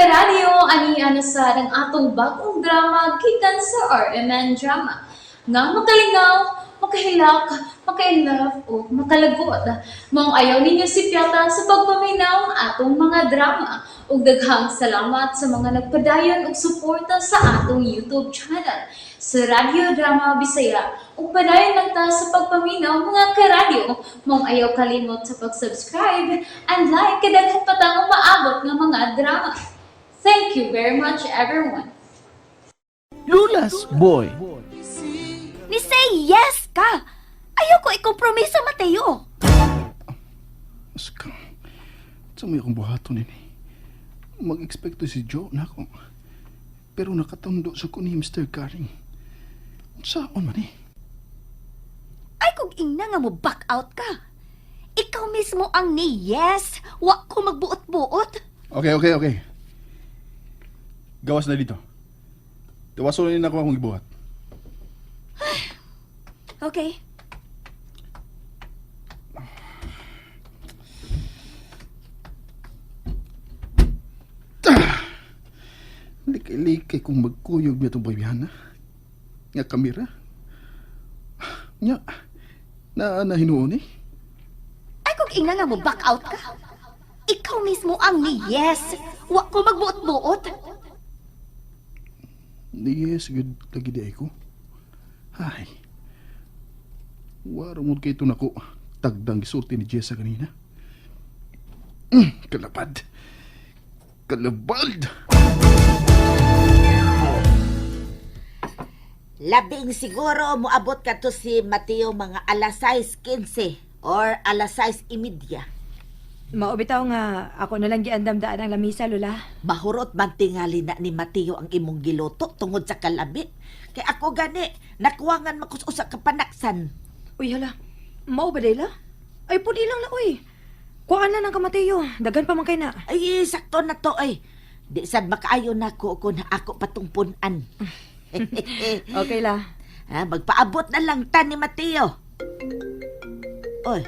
karadyo, ani sa ng atong bagong drama gikan sa RMN Drama. Nga makalingaw, makahilak, makainlove, o makalagot. Mong ayaw ninyo si Piata sa pagpaminaw ang atong mga drama. Ug daghang salamat sa mga nagpadayon ug suporta sa atong YouTube channel sa Radyo Drama Bisaya. Ug padayon lang ta sa pagpaminaw mga karadyo. Mong ayaw kalimot sa pag-subscribe and like kadaghan pa ta maabot ng mga drama. Thank you very much everyone. Lula's Boy. Ni say yes ka! Ayoko ikompromiso, Mateo! Aska, sa may akong buhaton ini. Mag-expect to si Joe na ako. Pero nakatando sa ko ni Mr. Garing. Saan man eh? Ay kung ina nga mo back out ka! Ikaw mismo ang ni yes! Wa ko magbuot-buot! Okay. Gawas na dito. Tawasolin na ako akong ibuhat. Okay. Likay-likay kung magkuyog niya itong baybihan na. Nga kamera. Nga, na hinuon eh. Ay kung ina nga mo back out ka! Ikaw mismo ang ni yes! Wa ko magbuot-buot! Yes, good lagi di ko. Ay. Waro mo kay ito na ko. Tagdang gisulti ni Jessa kanina. Kalapad. Kalabald. Labing siguro moabot ka to si Mateo mga alas 6:15 or alas 6:30. Mao bitaw nga ako na lang giandam-daan ang lamisa, Lola. Mahurot man tingali na ni Mateo ang imong giluto tungod sa kalabi. Kay ako gani, nakuwangan makususa ka panaksan. Uy, hala. Mao ba dayla? Ay, pudi lang na, uy. Kuhaan na ng kamatayo. Dagan pa man kay na. Ay, sakto na to ay. Di sad makaayo na ko kung ako patungpunan. Okay la. Ha, magpaabot na lang ta ni Mateo. Oy.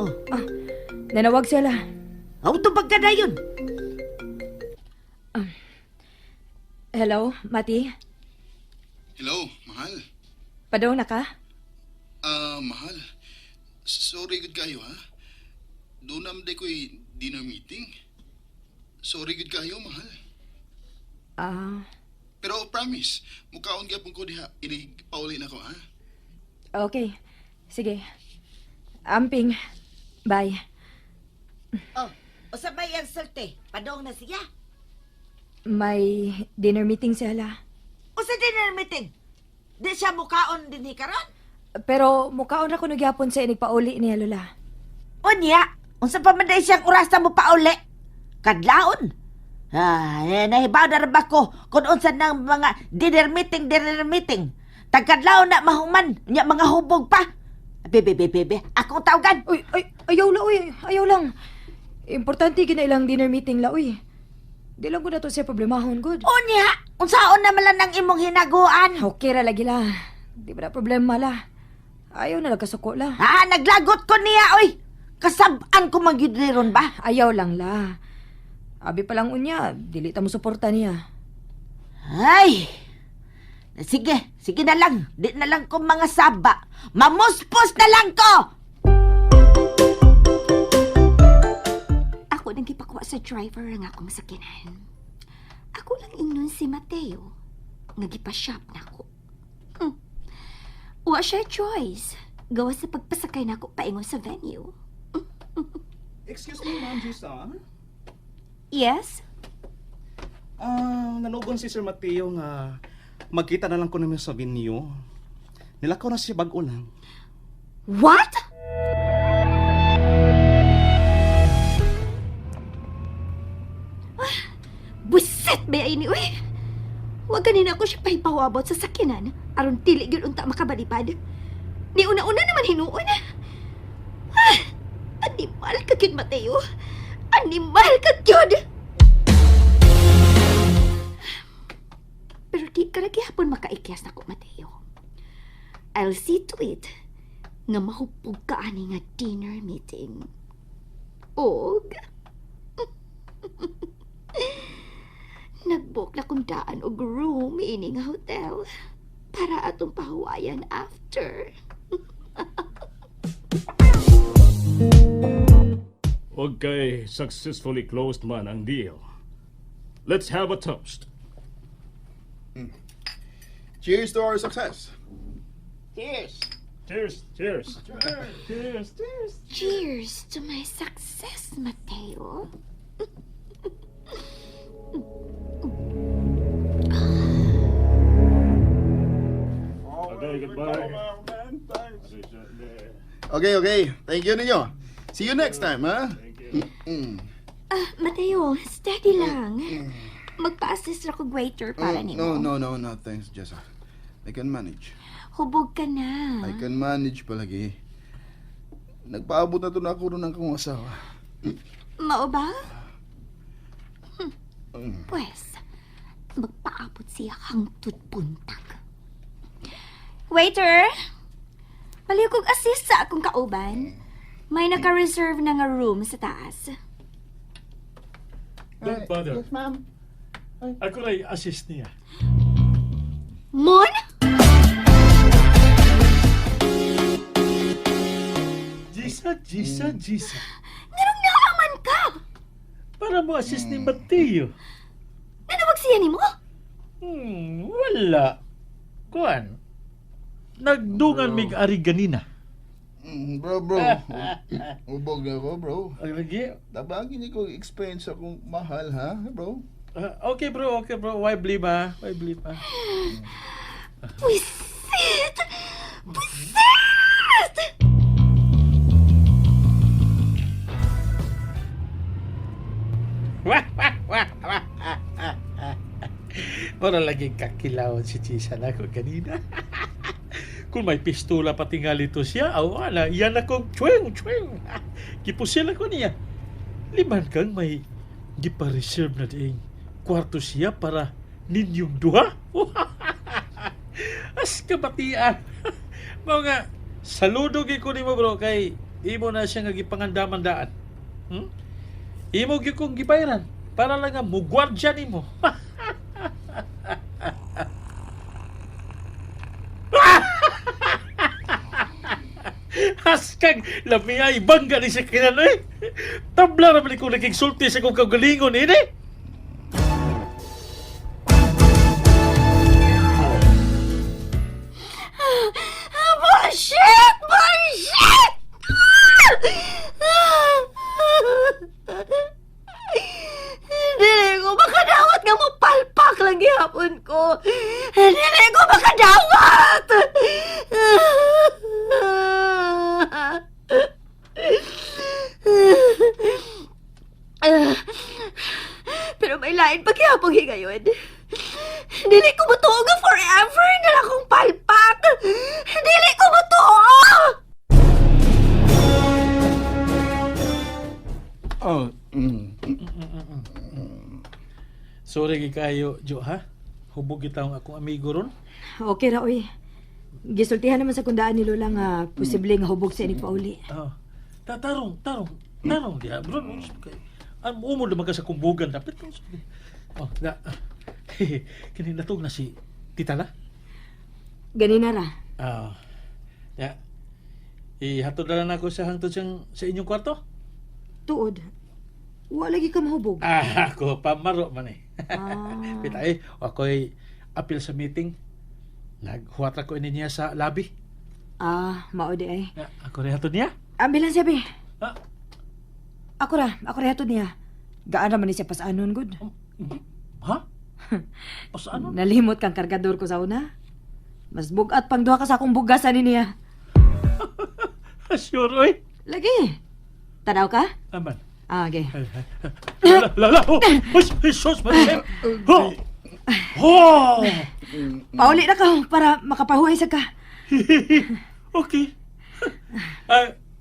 Oh, Nanawag sila. tubag ka na yun. Hello, Mati? Hello, mahal. Padaw na ka? Mahal. Sorry good kayo, ha? Doon naman di ko'y dinner meeting. Sorry good kayo, mahal. Pero promise, mukhaon gyapon ko diha. Pauli na ko, ha? Okay. Sige. Amping. Bye. Usabay ang salte. Padong na siya. May dinner meeting sila. Usa dinner meeting. Di siya mukaon din karon. Pero mukhaon ako nagyapon sa inig pauli niya, Lola. Unya, unsa pa man day siyang oras na mo pauli? Kadlaon. Nahibaw na rin ba ko kung unsa ng mga dinner meeting. Tagkadlaon na mahuman, nya mga hubog pa. Bebe, akong tawagan. Uy, ayaw la, uy. Ayaw lang. Importante ginailang dinner meeting la, uy. Di lang ko na to siya problemahon, good. Unya, unsaon naman lang ng imong hinaguan. Okay ra lagi la. Di ba na problema la. Ayaw na nagkasuko la. Naglagot ko niya, oy. Kasabaan ko magyudliron ba? Ayaw lang la. Abi pa lang unya, dili ta mo suporta niya. Ay, sige na lang. Di na lang ko mga saba. Mamuspos na lang ko! Ako nang gipakuha sa driver ang akong sakyanan. Ako lang ingnon si Mateo. Nagipashop na ako. Wa siya choice. Gawa sa pagpasakay na ako paingon sa venue. Excuse me, Ma'am Jisa. Yes? Nanugon si Sir Mateo nga magkita na lang ko namin sa venue. Nilakaw na siya bago lang. What? Buset ba ini, uy? Huwag ganin ako siya pahipawabot sa sakyanan aron dili gyud unta makabalipad. Ni una-una naman hinuon. Animal ka gyud, Mateo. Animal ka gyud. Pero di ka nagyapon makaikyas na ko, Mateo. I'll see to it nga mahupog ka ani nga dinner meeting. Og magkuhaan og room ining hotel para atong pahuwayan after. Okay, successfully closed man ang deal. Let's have a toast. Cheers to our success. Cheers! Cheers, cheers. Cheers, cheers. Cheers to my success, Mateo. Okay, goodbye. Okay. Thank you ninyo. See you next time, ha? Mateo, steady lang. Magpa-assist ako waiter para nimo. No. Thanks, Jessa. I can manage. Hubog ka na. I can manage palagi. Nagpaabot na to na ako rin ng kong asawa. Mao ba? Pwes, magpaabot siya hangtod buntag. Waiter! Paliw kong assist sa akong kauban. May naka-reserve na nga room sa taas. Don't bother. Yes, ma'am. Ako rin assist niya. Mon? Gisa. Ngarong naaman ka! Para mo assist ni Mateo. Nanawag siya ni mo? Wala. Kuan. Nagdungan mig ari ganina. Bro. Ubog na ako, bro. Ang lagi. Tabagin niyo kong expense akong mahal, ha, bro? Okay bro. Why believe ha? Pusit! Para laging kakilawon si Chisa na ako kanina. Kung may pistola pa tingali to siya, wala, yan akong chweng. Kipusil ako niya. Liman kang may gipa-reserve na diing kwarto siya para ninyong duha. As kabatian. Mga saludo ko ni mo bro kay imo na siya nga gipangandaman daan. Imo gyud kong gibayaran para lang nga mugwardya nimo. Haskag lamia ibangga ni sa kinanoy. Tabla ra man ko naging sulti sa kong kagalingon ini. Bullshit! Dili ko makadawat nga mo palpak lang gihapon ko. Dili ko makadawat! Pero may lain pa gihapon higayon. Dili ko matuo nga forever na akong palpak. Dili ko matuo! Sorry kayo, Jo ha. Hubog kitang akong amigo ron. Okay ra, uy. Gisultihan naman sa kundaan ni Lola nga posible nga hubog sa inig pauli. Tarong dia, bro. Ang umod naman ka sa kumbugan dapat. Kini natog na si Tita na. Ganina ra. Ya. Ihatod na lang ako sa hangtod sa inyong kwarto. Tuod. Wa lagi ka mahubog. Ako pamaro man eh. Pita ako'y apil sa meeting. Naghuwat ko niya sa lobby. Mao di ay. Ako rin hatod niya. Ambulansya be. Ah. Ako rin hatod niya. Gaan naman ni siya pasanon, good. Ha? Pasaan? Nalimot kang kargador ko sa una. Mas bugat pang duha ka sa akong bugasan niya. Sure, oy. Lagi. Tanaw ka? Aman. Okay. Lala! Sus! Marisem! Oh! Pauli na ka para makapahuhay sa ka. Okay.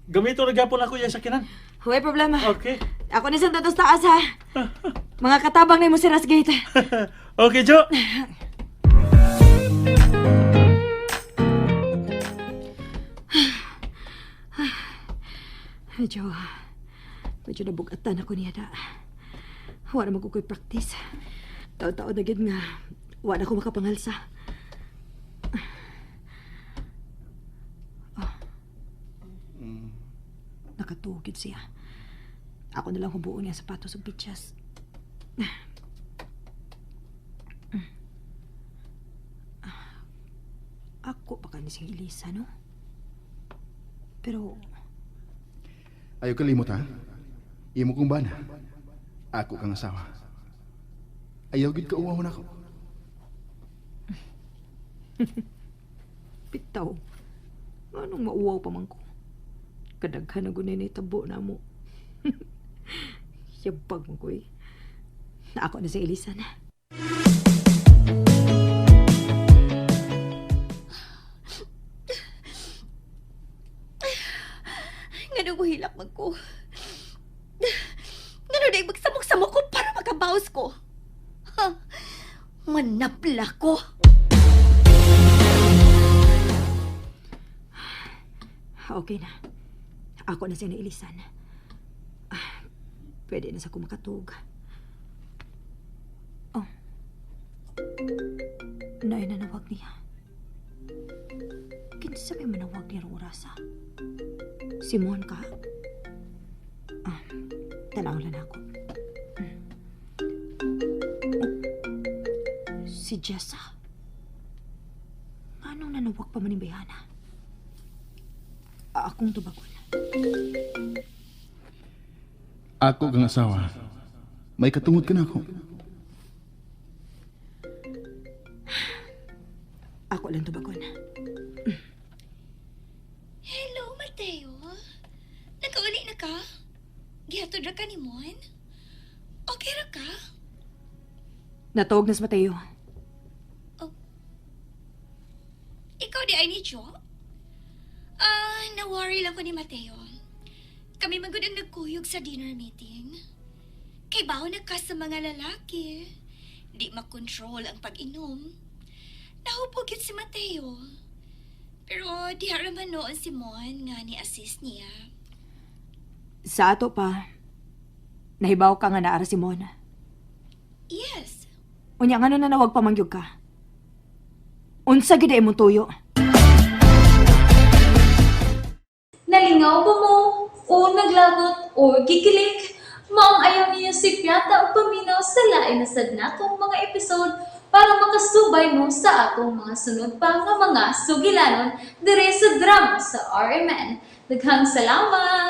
Gamito na gapon ako yung sakinan. Huwag problema. Okay. Ako ni sa tatos taas ha. Mga katabang na mo si Rasgate. Okay, Jo. Medyo nabugatan ako niya da. Wala naman ko ko'y practice. Taon-taon na gid nga Wala ko makapangalsa. Nakatugid siya. Ako na lang hubuon niya sapatos ug pityas. Ako pa kani si Elisa, no? Pero, Ayaw kalimot ha. Imo kong bana. Ako kang asawa. Ayaw gid ka uwahon ako. bitaw. Anong mauwaw pa man ko? Kadaghan na gunay na itabo na mo. Yabag mo ko eh. Na ako na si Elisa na. Nga ko hilak man ko. Nga na magsamok-samok ko para makabawas ko. Ha? Manapla ko. Okay na. Ako na siya ni Elisan. Pwede na sa kumakatug. Oh. Naay na nawag niya. Kinsa may manawag niya rong orasa? Simon ka? Tanawag lang ako. Si Jessa. Anong nanawag pa man yung bayana? Akong tubagon. Ako kang asawa. May katungod ka na ako. Ako lang tubagon. Hello, Mateo. Nakauli na ka? Gihatod ra ka ni Mon? Okay ra ka? Natuog na si Mateo. Ikaw di ay ni Jo? Na-worry lang ko ni Mateo. Kami magud ang nagkuyog sa dinner meeting. Kay bawo na ka sa mga lalaki. Di makontrol ang pag-inom. Nahupog yun si Mateo. Pero di haraman noon si Mon nga ni-assist niya. Sa ato pa, nahibaw ka nga naara si Mona. Yes. Unya nga na nawag pamangyog ka. Unsa gid imong tuyo? Nalingaw ba mo? O naglagot? O gigilik? Maong ayaw niya si Piata o paminaw sa lain na sadnatong mga episode para makasubay mo sa atong mga sunod pa nga mga sugilanon dire sa drama sa RMN. Daghang salamat!